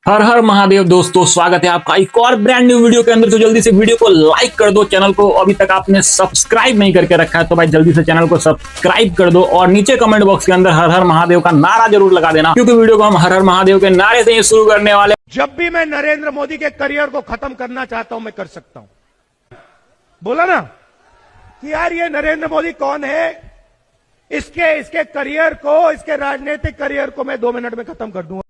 हर हर महादेव दोस्तों, स्वागत है आपका एक और ब्रांड न्यू वीडियो के अंदर। तो जल्दी से वीडियो को लाइक कर दो, चैनल को अभी तक आपने सब्सक्राइब नहीं करके रखा है तो भाई जल्दी से चैनल को सब्सक्राइब कर दो और नीचे कमेंट बॉक्स के अंदर हर हर महादेव का नारा जरूर लगा देना, क्योंकि वीडियो को हम हर हर महादेव के नारे से ही शुरू करने वाले। जब भी मैं नरेंद्र मोदी के करियर को खत्म करना चाहता हूं मैं कर सकता हूं। बोला ना कि यार ये नरेंद्र मोदी कौन है, इसके करियर को, इसके राजनीतिक करियर को मैं 2 मिनट में खत्म कर दूंगा।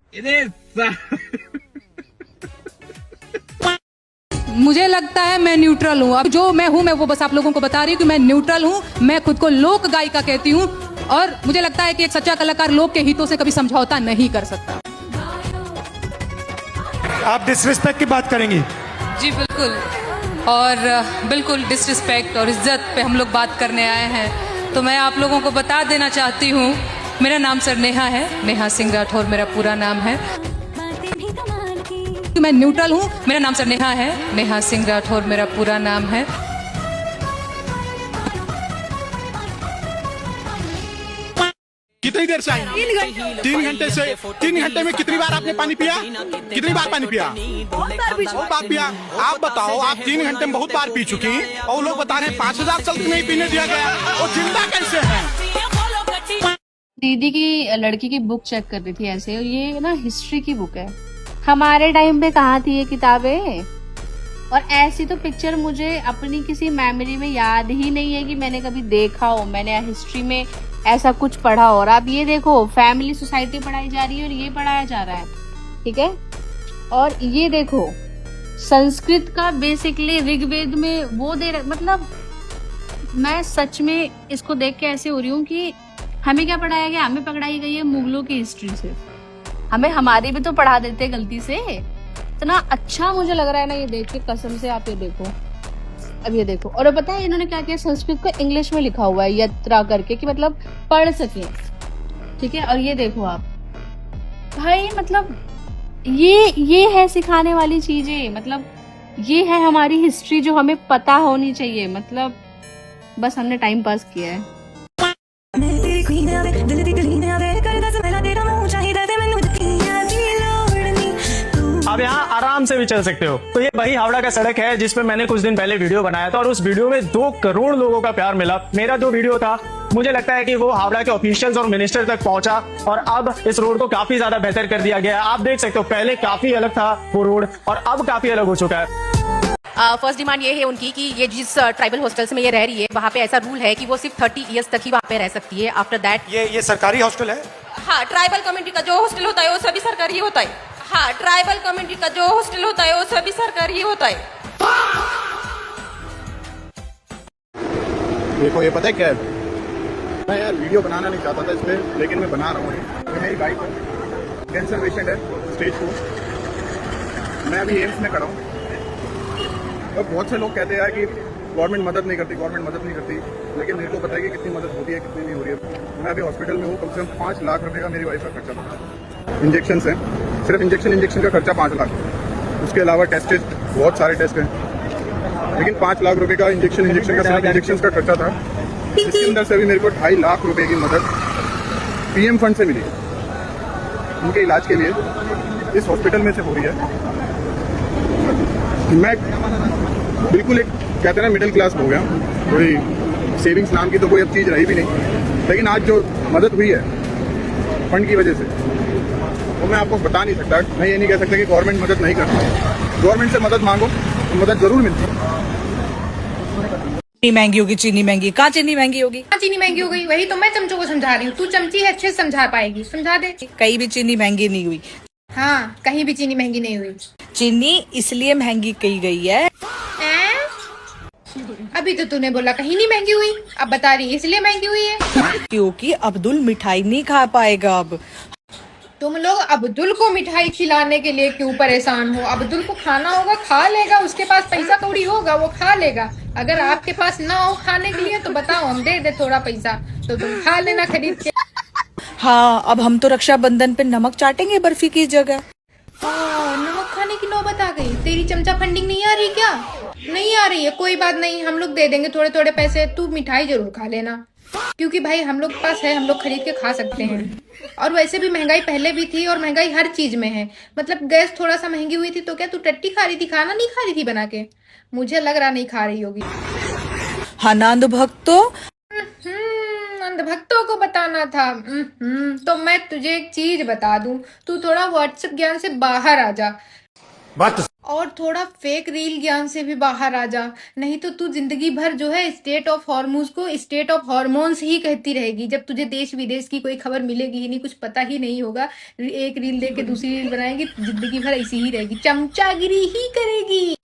मुझे लगता है मैं न्यूट्रल हूँ। अब जो मैं हूँ मैं वो बस आप लोगों को बता रही हूँ कि मैं न्यूट्रल हूँ। मैं खुद को लोक गायिका कहती हूँ और मुझे लगता है कि एक सच्चा कलाकार लोक के हितों से कभी समझौता नहीं कर सकता। आप डिसरिस्पेक्ट की बात करेंगी? जी बिल्कुल, और बिल्कुल डिसरिस्पेक्ट और इज्जत पे हम लोग बात करने आए हैं। तो मैं आप लोगों को बता देना चाहती हूँ, मेरा नाम सर नेहा है, नेहा सिंह राठौर मेरा पूरा नाम है। मैं न्यूट्रल हूँ, मेरा नाम सर नेहा है, नेहा सिंह राठौर मेरा पूरा नाम है। कितनी देर से आई? 3 घंटे से। 3 घंटे में कितनी बार आपने पानी पिया? कितनी बार पानी पिया? बहुत बार पिया। आप बताओ, आप 3 घंटे में बहुत बार पी चुकी और लोग बता रहे हैं 5000 साल नहीं पीने दिया गया। और जिंदा कैसे है? दीदी की लड़की की बुक चेक कर रही थी ऐसे, और ये ना हिस्ट्री की बुक है। हमारे टाइम पे कहाँ थी ये किताबें। और ऐसी तो पिक्चर मुझे अपनी किसी मेमोरी में याद ही नहीं है कि मैंने कभी देखा हो, मैंने हिस्ट्री में ऐसा कुछ पढ़ा हो। और आप ये देखो, फैमिली सोसाइटी पढ़ाई जा रही है और ये पढ़ाया जा रहा है, ठीक है। और ये देखो, संस्कृत का बेसिकली ऋग्वेद में वो मतलब मैं सच में इसको देख के ऐसे हो रही हूँ कि हमें क्या पढ़ाया गया? हमें पकड़ाई गई है मुगलों की हिस्ट्री से। हमें हमारी भी तो पढ़ा देते गलती से। इतना अच्छा मुझे लग रहा है ना ये देख के, कसम से। आप ये देखो, अब ये देखो। और पता है इन्होंने क्या किया, संस्कृत को इंग्लिश में लिखा हुआ है यात्रा करके, कि मतलब पढ़ सके, ठीक है। और ये देखो आप भाई, मतलब ये है सिखाने वाली चीजें। मतलब ये है हमारी हिस्ट्री जो हमें पता होनी चाहिए। मतलब बस हमने टाइम पास किया है। आप यहाँ आराम से भी चल सकते हो। तो ये वही हावड़ा का सड़क है जिसपे मैंने कुछ दिन पहले वीडियो बनाया था और उस वीडियो में 2 करोड़ लोगों का प्यार मिला। मेरा जो वीडियो था, मुझे लगता है कि वो हावड़ा के ऑफिशियल्स और मिनिस्टर तक पहुंचा और अब इस रोड को काफी ज्यादा बेहतर कर दिया गया है। आप देख सकते हो, पहले काफी अलग था वो रोड और अब काफी अलग हो चुका है। फर्स्ट डिमांड ये है उनकी कि ये जिस ट्राइबल हॉस्टल्स में ये रह रही है, वहाँ पे ऐसा रूल है कि वो सिर्फ 30 इयर्स तक ही वहाँ पे रह सकती है। आफ्टर दैट ये सरकारी हॉस्टल है? हाँ, ट्राइबल कम्युनिटी का जो हॉस्टल होता है वो सभी सरकारी होता है। हाँ, ट्राइबल कम्युनिटी का जो हॉस्टल होता है वो सभी सरकारी होता है। देखो, ये पता है क्या है, मैं यार वीडियो बनाना नहीं चाहता था इस पे, लेकिन मैं बना रहा हूँ। ये मेरी बाइक है, कैंसर पेशेंट है स्टेज 4। मैं अभी एम्स में खड़ा हूँ और बहुत से लोग कहते हैं कि गवर्नमेंट मदद नहीं करती, गवर्नमेंट मदद नहीं करती, लेकिन मेरे को पता है कि कितनी मदद होती है, कितनी नहीं हो रही है। मैं अभी हॉस्पिटल में हूँ, कम से कम 5 लाख रुपए का मेरी वाइफ का खर्चा होता है। इंजेक्शन है, सिर्फ इंजेक्शन का खर्चा 5 लाख। उसके अलावा टेस्ट बहुत सारे टेस्ट हैं, लेकिन 5 लाख रुपए का इंजेक्शन का सिर्फ इंजेक्शन का खर्चा था। इसके अंदर से अभी मेरे को 2.5 लाख रुपए की मदद PM फंड से मिली है उनके इलाज के लिए, इस हॉस्पिटल में से हो रही है। मैं बिल्कुल एक कहते हैं ना मिडिल क्लास हो गया, थोड़ी सेविंग्स नाम की तो कोई अब चीज़ रही भी नहीं। लेकिन आज जो मदद हुई है फंड की वजह से, वो मैं आपको बता नहीं सकता। मैं ये नहीं कह सकता कि गवर्नमेंट मदद नहीं करती। गवर्नमेंट से मदद मांगो तो मदद जरूर मिलती है। चीनी महंगी होगी, चीनी महंगी। कहाँ चीनी महंगी होगी? चीनी महंगी हो गई, वही तो मैं चमचों को समझा रही हूँ। तू चमची है, अच्छे से समझा पाएगी, समझा दे। कहीं भी चीनी महंगी नहीं हुई। हाँ, कहीं भी चीनी महंगी नहीं हुई। चीनी इसलिए महंगी की गई है। अभी तो तूने बोला कहीं नहीं महंगी हुई, अब बता रही इसलिए महंगी हुई है क्योंकि अब्दुल मिठाई नहीं खा पाएगा। अब तुम लोग अब्दुल को मिठाई खिलाने के लिए क्यों परेशान हो? अब्दुल को खाना होगा, खा लेगा। उसके पास पैसा कौड़ी होगा, वो खा लेगा। अगर आपके पास ना हो खाने के लिए तो बताओ, हम दे दे थोड़ा पैसा तो तुम खा लेना खरीद के। हाँ, अब हम तो रक्षाबंधन पे नमक चाटेंगे बर्फी की जगह। नमक खाने की नौबत आ गई। तेरी चमचा फंडिंग नहीं आ रही क्या? नहीं आ रही है, कोई बात नहीं, हम लोग दे देंगे थोड़े थोड़े पैसे। तू मिठाई जरूर खा लेना। क्योंकि भाई हम लोग के पास है, हम लोग खरीद के खा सकते हैं। और वैसे भी महंगाई पहले भी थी और महंगाई हर चीज में है। मतलब गैस थोड़ा सा महंगी हुई थी तो क्या तू टट्टी खा रही थी, खाना नहीं खा रही थी बना के? मुझे लग रहा नहीं खा रही होगी। हाँ ना, अंधभक्तों। अंधभक्तों को बताना था। तो मैं तुझे एक चीज बता दूं, तू थोड़ा व्हाट्सएप ज्ञान से बाहर आ जा और थोड़ा फेक रील ज्ञान से भी बाहर आ जा। नहीं तो तू जिंदगी भर जो है स्टेट ऑफ हॉर्मोन्स को स्टेट ऑफ हॉर्मोन्स ही कहती रहेगी। जब तुझे देश विदेश की कोई खबर मिलेगी ही नहीं, कुछ पता ही नहीं होगा, एक रील देख के दूसरी रील बनाएगी, जिंदगी भर ऐसी ही रहेगी, चमचागिरी ही करेगी।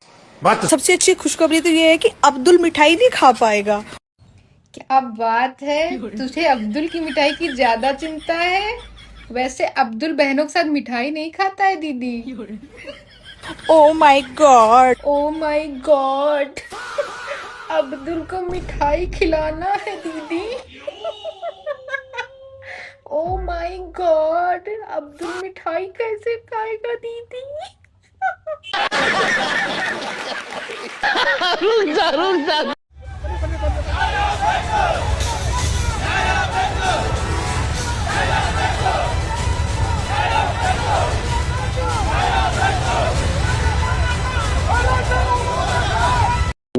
सबसे अच्छी खुशखबरी तो ये है कि अब्दुल मिठाई नहीं खा पाएगा। क्या बात है, तुझे अब्दुल की मिठाई की ज्यादा चिंता है। वैसे अब्दुल बहनों के साथ मिठाई नहीं खाता है दीदी। Oh my God, oh my God, Abdul को मिठाई खिलाना है दीदी। ओ माय गॉड, अब्दुल मिठाई कैसे खाएगा दीदी?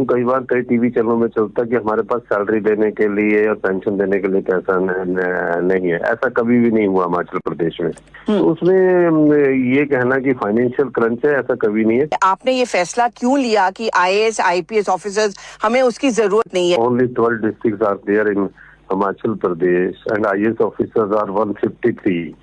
कई बार कई टीवी चैनलों में चलता कि हमारे पास सैलरी देने के लिए और पेंशन देने के लिए पैसा नहीं है। ऐसा कभी भी नहीं हुआ हिमाचल प्रदेश में। तो उसमें ये कहना कि फाइनेंशियल क्रंच है, ऐसा कभी नहीं है। आपने ये फैसला क्यों लिया कि IAS IPS ऑफिसर्स हमें उसकी जरूरत नहीं है? Only 12 districts are there in Himachal Pradesh and IAS officers are 153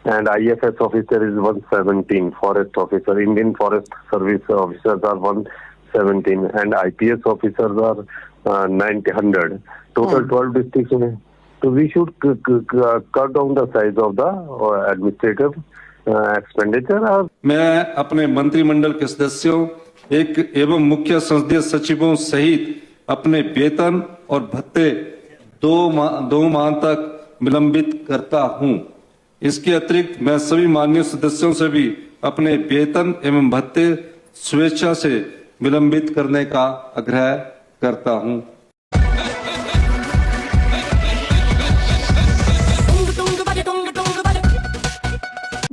and IFS officer is 117, forest officer, Indian Forest Service officers are 117 and IPS officers are 900. Total 12 districts में. So we should cut down the size of the administrative expenditure. मैं अपने मंत्रिमंडल के सदस्यों एवं मुख्य संसदीय सचिवों सहित अपने वेतन और भत्ते दो माह तक विलंबित करता हूं। इसके अतिरिक्त मैं सभी माननीय सदस्यों से भी अपने वेतन एवं भत्ते स्वेच्छा से विलंबित करने का आग्रह करता हूं।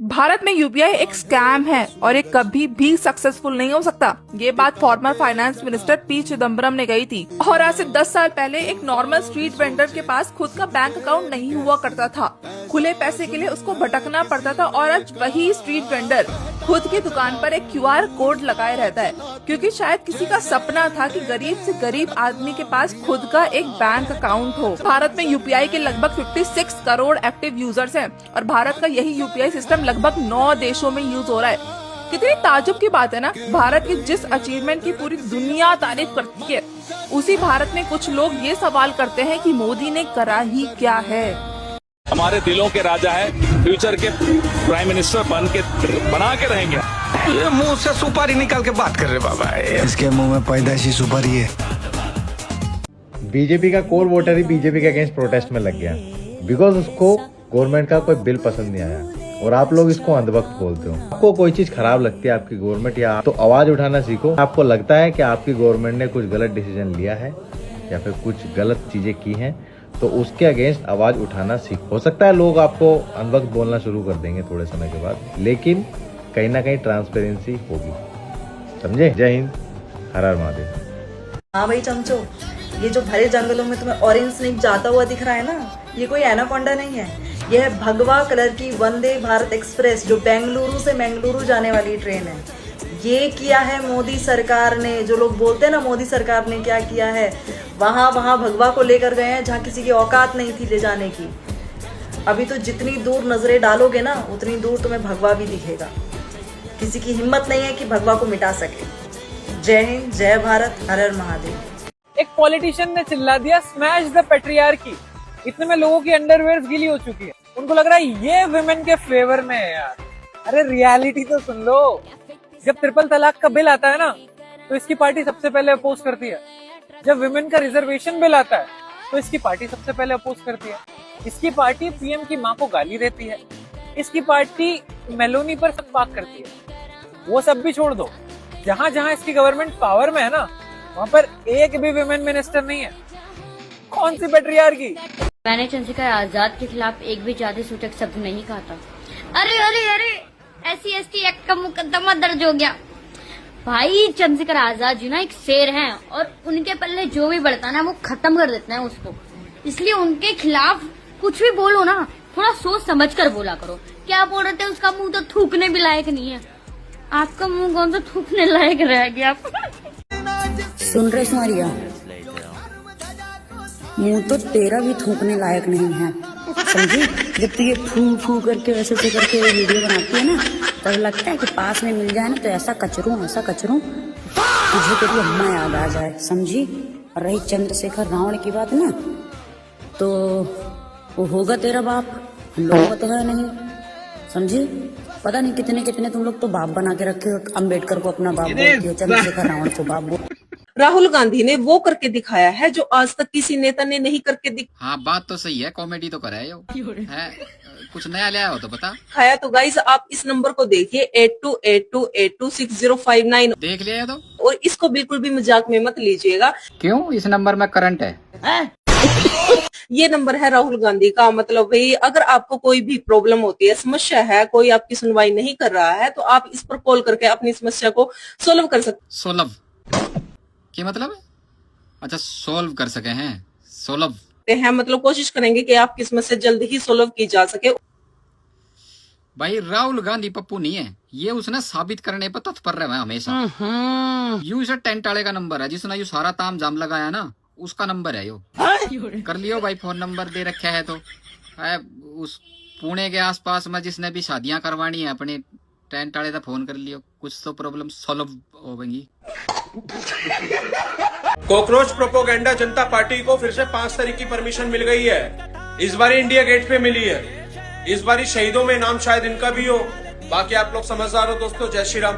भारत में यूपीआई एक स्कैम है और ये कभी भी सक्सेसफुल नहीं हो सकता। ये बात former finance minister P Chidambaram ने कही थी। और आज से 10 साल पहले एक नॉर्मल स्ट्रीट वेंडर के पास खुद का बैंक अकाउंट नहीं हुआ करता था। खुले पैसे के लिए उसको भटकना पड़ता था और आज वही स्ट्रीट वेंडर खुद की दुकान पर एक QR कोड लगाए रहता है, क्योंकि शायद किसी का सपना था कि गरीब से गरीब आदमी के पास खुद का एक बैंक अकाउंट हो। भारत में यूपीआई के लगभग 56 करोड़ एक्टिव यूजर्स हैं और भारत का यही यूपीआई सिस्टम लगभग 9 देशों में यूज हो रहा है। कितनी ताज्जुब की बात है ना। भारत की जिस अचीवमेंट की पूरी दुनिया तारीफ करती है, उसी भारत में कुछ लोग ये सवाल करते हैं कि मोदी ने करा ही क्या है। हमारे दिलों के राजा है, फ्यूचर के प्राइम मिनिस्टर बना के रहेंगे। ये मुंह से सुपारी निकाल के बात कर रहे बाबा, इसके मुंह में पैदाइशी सुपारी है। बीजेपी का कोर वोटर ही बीजेपी के अगेंस्ट प्रोटेस्ट में लग गया बिकॉज उसको गवर्नमेंट का कोई बिल पसंद नहीं आया। और आप लोग इसको अंधभक्त बोलते हो। आपको कोई चीज खराब लगती है आपकी गवर्नमेंट या तो आवाज उठाना सीखो। आपको लगता है कि आपकी गवर्नमेंट ने कुछ गलत डिसीजन लिया है या फिर कुछ गलत चीजें की हैं, तो उसके अगेंस्ट आवाज उठाना सीखो। हो सकता है लोग आपको अनवक्त बोलना शुरू कर देंगे थोड़े समय के बाद, लेकिन कहीं ना कहीं ट्रांसपेरेंसी होगी। समझे? जय हिंद, हर हर महादेव। हाँ भाई चमचो, ये जो भरे जंगलों में तुम्हें ऑरेंज स्नेक जाता हुआ दिख रहा है ना, ये कोई एनाकोंडा नहीं है। यह है भगवा कलर की वंदे भारत एक्सप्रेस, जो बेंगलुरु से मंगलुरु जाने वाली ट्रेन है। ये किया है मोदी सरकार ने। जो लोग बोलते हैं ना मोदी सरकार ने क्या किया है, वहाँ भगवा को लेकर गए हैं जहाँ किसी की औकात नहीं थी ले जाने की। अभी तो जितनी दूर नजरें डालोगे ना, उतनी दूर तुम्हें भगवा भी दिखेगा। किसी की हिम्मत नहीं है कि भगवा को मिटा सके। जय हिंद, जय भारत, हर हर महादेव। एक पॉलिटिशियन ने चिल्ला दिया स्मैश द पेट्रियार्की। इतने में लोगों की अंडरवेयर गीली हो चुकी है, उनको लग रहा है ये विमेन के फेवर में है यार। अरे रियलिटी तो सुन लो। जब ट्रिपल तलाक का बिल आता है ना, तो इसकी पार्टी सबसे पहले अपोज करती है। जब विमेन का रिजर्वेशन बिल आता है, तो इसकी पार्टी सबसे पहले अपोज करती है। इसकी पार्टी पीएम की माँ को गाली देती है। इसकी पार्टी मेलोनी पर सब पाक करती है। वो सब भी छोड़ दो, जहां जहां इसकी गवर्नमेंट पावर में है ना, वहां पर एक भी विमेन मिनिस्टर नहीं है। कौन सी पेट्रियार्की? मैंने चंद्रशेखर आजाद के खिलाफ एक भी जाति सूचक शब्द नहीं कहा था। अरे अरे अरे, SC/ST एक्ट का मुकदमा दर्ज हो गया। भाई चंद्रशेखर आजाद जी ना एक शेर हैं और उनके पल्ले जो भी बढ़ता है ना वो खत्म कर देते हैं उसको। इसलिए उनके खिलाफ कुछ भी बोलो ना थोड़ा सोच समझ कर बोला करो। क्या बोल रहे थे, उसका मुंह तो थूकने भी लायक नहीं है। आपका मुंह कौन सा थूकने लायक रह गया? सुन रहे सुमारिया, मुंह तो तेरा भी थूकने लायक नहीं है, समझी? जब तू ये फू फू करके वैसे करके वीडियो बनाती है ना, तब लगता है कि पास में मिल जाए ना तो ऐसा कचरूं तुझे तेरी अम्मा याद आ जाए, समझी? और रही चंद्रशेखर रावण की बात ना, तो वो होगा तेरा बाप, हम लोगों का तो है नहीं, समझी? पता नहीं कितने कितने तुम लोग तो बाप बना के रखे हो। अम्बेडकर को अपना बाप बोलती हो, चंद्रशेखर रावण को बाप बोल। राहुल गांधी ने वो करके दिखाया है जो आज तक किसी नेता ने नहीं करके हाँ, बात तो सही है, कॉमेडी तो कराए हो है, कुछ नया लाया हो तो बता। दिखाया तो गाइस आप इस नंबर को देखिए 8282826059 देख लिया तो, और इसको बिल्कुल भी मजाक में मत लीजिएगा। क्यों? इस नंबर में करंट है। ये नंबर है राहुल गांधी का। मतलब भाई अगर आपको कोई भी प्रॉब्लम होती है, समस्या है, कोई आपकी सुनवाई नहीं कर रहा है, तो आप इस पर कॉल करके अपनी समस्या को सोल्व कर सकते। सोल्व क्या मतलब है? अच्छा, सोल्व कर सके हैं, सोल्व हैं, मतलब कोशिश करेंगे कि आपकी समस्या जल्द ही सोल्व की जा सके। भाई राहुल गांधी पप्पू नहीं है, ये उसने साबित करने पर तत्पर रहे हैं हमेशा। यू इसे टेंट वाले का नंबर है, जिसने यू सारा ताम जाम लगाया ना, उसका नंबर है यो। कर लियो भाई, फोन नंबर दे रखा है तो है। उस पुणे के आसपास में जिसने भी शादियां करवानी है अपने टेंट वाले का फोन कर लियो, कुछ तो प्रॉब्लम सॉल्व होगी। कॉकरोच प्रोपोगेंडा जनता पार्टी को फिर से 5 तारीख की परमिशन मिल गई है। इस बार इंडिया गेट पे मिली है। इस बार शहीदों में नाम शायद इनका भी हो। बाकी आप लोग समझदार हो दोस्तों। जय श्री राम।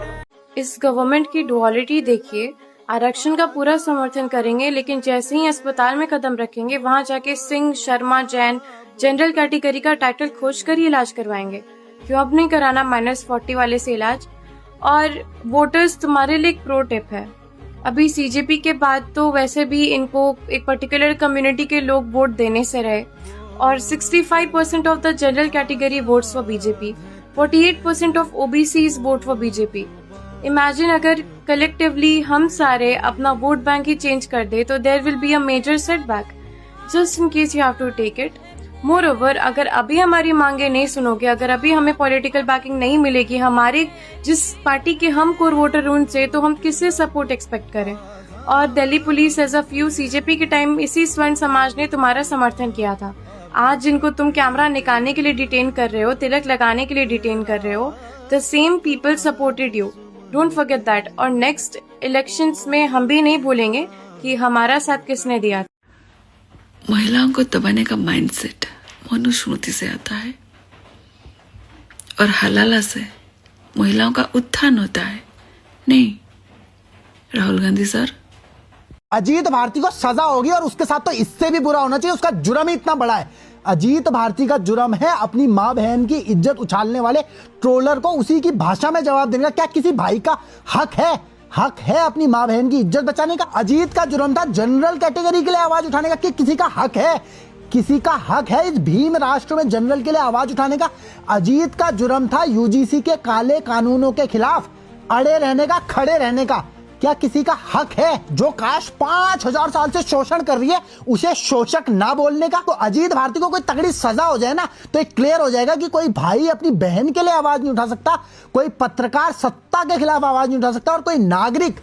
इस गवर्नमेंट की डुअलिटी देखिए, आरक्षण का पूरा समर्थन करेंगे, लेकिन जैसे ही अस्पताल में कदम रखेंगे वहाँ जाके सिंह, शर्मा, जैन जनरल कैटेगरी का टाइटल खोज कर ही इलाज करवाएंगे। क्यों अब नहीं कराना -40 वाले से इलाज? और वोटर्स तुम्हारे लिए एक प्रो टिप है, अभी सीजेपी के बाद तो वैसे भी इनको एक पर्टिकुलर कम्युनिटी के लोग वोट देने से रहे, और 65% of the general category votes for BJP, 48% of OBCs vote for BJP. Imagine अगर कलेक्टिवली हम सारे अपना वोट बैंक ही चेंज कर दे तो there will be a major setback, just in case you have to take it. Moreover, अगर अभी हमारी मांगे नहीं सुनोगे, अगर अभी हमें पॉलिटिकल बैकिंग नहीं मिलेगी हमारे जिस पार्टी के हम कोर वोटर उनसे, तो हम किससे सपोर्ट एक्सपेक्ट करें? और Delhi police as a few सीजेपी के टाइम इसी स्वर्ण समाज ने तुम्हारा समर्थन किया था। आज जिनको तुम कैमरा निकालने के लिए डिटेन कर रहे हो, तिलक लगाने के लिए डिटेन कर रहे हो, the same people supported you, don't forget that. और नेक्स्ट इलेक्शंस में हम भी नहीं भूलेंगे कि हमारा साथ किसने दिया। महिलाओं को दबाने का माइंडसेट मनुस्मृति से आता है, और हलाला से महिलाओं का उत्थान होता है। नहीं राहुल गांधी सर, अजीत भारती को सजा होगी, और उसके साथ तो इससे भी बुरा होना चाहिए। उसका जुर्म ही इतना बड़ा है। अजीत भारती का जुर्म है अपनी माँ बहन की इज्जत उछालने वाले ट्रोलर को उसी की भाषा में जवाब देने का। क्या किसी भाई का हक है अपनी माँ बहन की इज्जत बचाने का? अजीत का जुर्म था जनरल कैटेगरी के लिए आवाज उठाने का। कि किसी का हक है इस भीम राष्ट्र में जनरल के लिए आवाज उठाने का? अजीत का जुर्म था यूजीसी के काले कानूनों के खिलाफ अड़े रहने का, खड़े रहने का। क्या किसी का हक है जो काश 5000 साल से शोषण कर रही है उसे शोषक ना बोलने का? तो अजीत भारती को कोई तगड़ी सजा हो जाए ना, तो एक क्लियर हो जाएगा कि कोई भाई अपनी बहन के लिए आवाज नहीं उठा सकता, कोई पत्रकार सत्ता के खिलाफ आवाज नहीं उठा सकता, और कोई नागरिक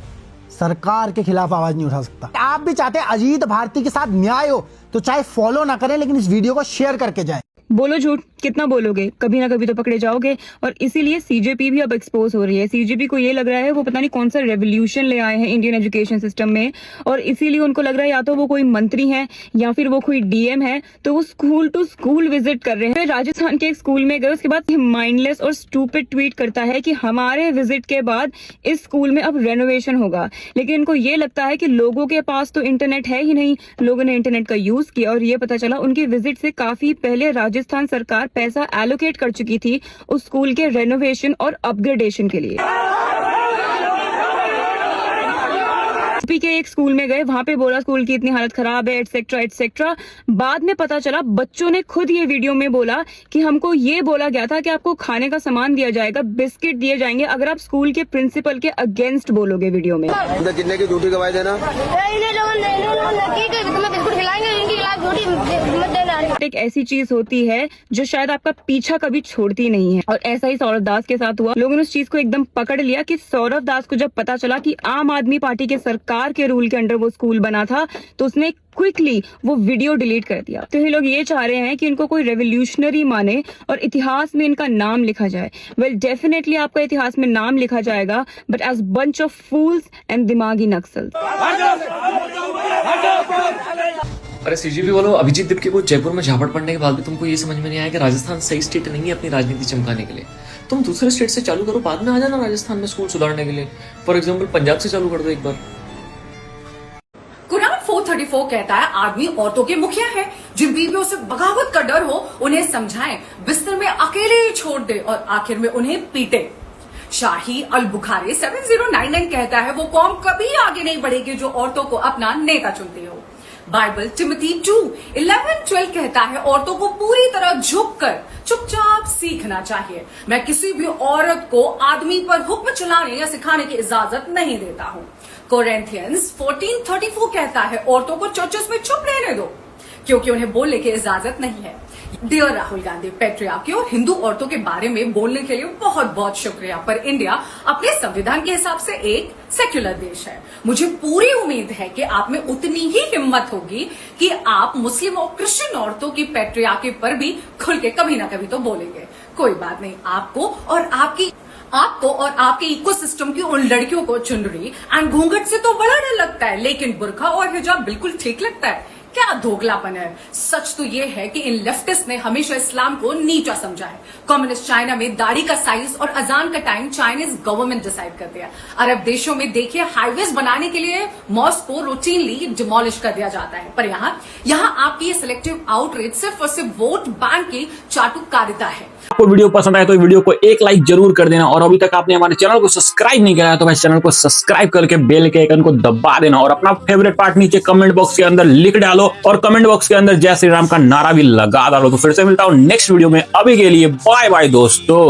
सरकार के खिलाफ आवाज नहीं उठा सकता। आप भी चाहते हैं अजीत भारती के साथ न्याय हो, तो चाहे फॉलो ना करें लेकिन इस वीडियो को शेयर करके जाएं। बोलो झूठ, कितना बोलोगे, कभी ना कभी तो पकड़े जाओगे। और इसीलिए सीजेपी भी अब एक्सपोज हो रही है। सीजेपी को ये लग रहा है वो पता नहीं कौन सा रेवोल्यूशन ले आए हैं इंडियन एजुकेशन सिस्टम में, और इसीलिए उनको लग रहा है या तो वो कोई मंत्री है या फिर वो कोई डीएम है, तो वो स्कूल टू स्कूल विजिट कर रहे हैं। राजस्थान के एक स्कूल में गए, उसके बाद माइंडलेस और स्टूपिड ट्वीट करता है कि हमारे विजिट के बाद इस स्कूल में अब रेनोवेशन होगा। लेकिन इनको ये लगता है कि लोगों के पास तो इंटरनेट है ही नहीं, लोगों ने इंटरनेट का यूज किया, और ये पता चला उनकी विजिट से काफी पहले राजस्थान सरकार पैसा एलोकेट कर चुकी थी उस स्कूल के रेनोवेशन और अपग्रेडेशन के लिए। यूपी के एक स्कूल में गए, वहां पे बोला स्कूल की इतनी हालत खराब है एटसेट्रा एटसेट्रा। बाद में पता चला बच्चों ने खुद ये वीडियो में बोला कि हमको ये बोला गया था कि आपको खाने का सामान दिया जाएगा, बिस्किट दिए जाएंगे अगर आप स्कूल के प्रिंसिपल के अगेंस्ट बोलोगे वीडियो में। कितने की ड्यूटी गवाही देना, एक ऐसी चीज होती है जो शायद आपका पीछा कभी छोड़ती नहीं है, और ऐसा ही सौरभ दास के साथ हुआ। लोगों ने उस चीज को एकदम पकड़ लिया कि सौरभ दास को जब पता चला कि आम आदमी पार्टी के सरकार के रूल के अंडर वो स्कूल बना था, तो उसने क्विकली वो वीडियो डिलीट कर दिया। तो ये लोग ये चाह रहे हैं कि इनको कोई रेवोल्यूशनरी माने और इतिहास में इनका नाम लिखा जाए। वेल डेफिनेटली आपका इतिहास में नाम लिखा जाएगा, but as bunch of fools and दिमागी नक्सल। अरे सीजीपी बोलो, अभिजीत दीपके को जयपुर में झापड़ पड़ने के बाद भी तुमको ये समझ में नहीं आया कि राजस्थान सही स्टेट नहीं है अपनी राजनीति चमकाने के लिए। तुम दूसरे स्टेट से चालू करो, बाद में आ जाना राजस्थान में स्कूल सुधारने के लिए। फॉर एग्जाम्पल पंजाब से चालू कर दो एक बार। कुरान 434 कहता है आदमी औरतों के मुखिया है। जिन बीवियों से बगावत का डर हो उन्हें समझाएं, बिस्तर में अकेले ही छोड़ दे और आखिर में उन्हें पीटे। शाही अल बुखारी 7099 कहता है वो कौम कभी आगे नहीं बढ़ेगी जो औरतों को अपना नेता चुनती हो। बाइबल टिमोथी 2:11-12 कहता है औरतों को पूरी तरह झुककर चुपचाप सीखना चाहिए। मैं किसी भी औरत को आदमी पर हुक्म चलाने या सिखाने की इजाजत नहीं देता हूँ। कोरिंथियंस 14:34 कहता है औरतों को चर्चेस में चुप रहने दो क्योंकि उन्हें बोलने की इजाजत नहीं है। डियर राहुल गांधी, पैट्रियार्की और हिंदू औरतों के बारे में बोलने के लिए बहुत बहुत शुक्रिया, पर इंडिया अपने संविधान के हिसाब से एक सेक्युलर देश है। मुझे पूरी उम्मीद है कि आप में उतनी ही हिम्मत होगी कि आप मुस्लिम और क्रिश्चियन औरतों की पैट्रियार्की पर भी खुल के कभी ना कभी तो बोलेंगे। कोई बात नहीं, आपको और आपके इकोसिस्टम की उन लड़कियों को चुनरी एंड घूंघट से तो बड़ा डर लगता है, लेकिन बुर्का और हिजाब बिल्कुल ठीक लगता है। क्या धोखलापन है। सच तो ये है कि इन लेफ्टिस्ट ने हमेशा इस्लाम को नीचा समझा है। कम्युनिस्ट चाइना में दाढ़ी का साइज और अजान का टाइम चाइनीज गवर्नमेंट डिसाइड करती है। अरब देशों में देखिए हाईवेज बनाने के लिए मॉस्क को रूटीनली डिमोलिश कर दिया जाता है, पर यहाँ आपकी ये सिलेक्टिव आउटरीच सिर्फ और सिर्फ वोट बैंक की चाटुकारिता है। आपको वीडियो पसंद आए तो वीडियो को एक लाइक जरूर कर देना, और अभी तक आपने हमारे चैनल को सब्सक्राइब नहीं किया है तो भाई चैनल को सब्सक्राइब करके बेल के आइकन को दबा देना, और अपना फेवरेट पार्ट नीचे कमेंट बॉक्स के अंदर लिख डालो, और कमेंट बॉक्स के अंदर जय श्री राम का नारा भी लगा डालो। तो फिर से मिलता हूं नेक्स्ट वीडियो में, अभी के लिए बाय बाय दोस्तों।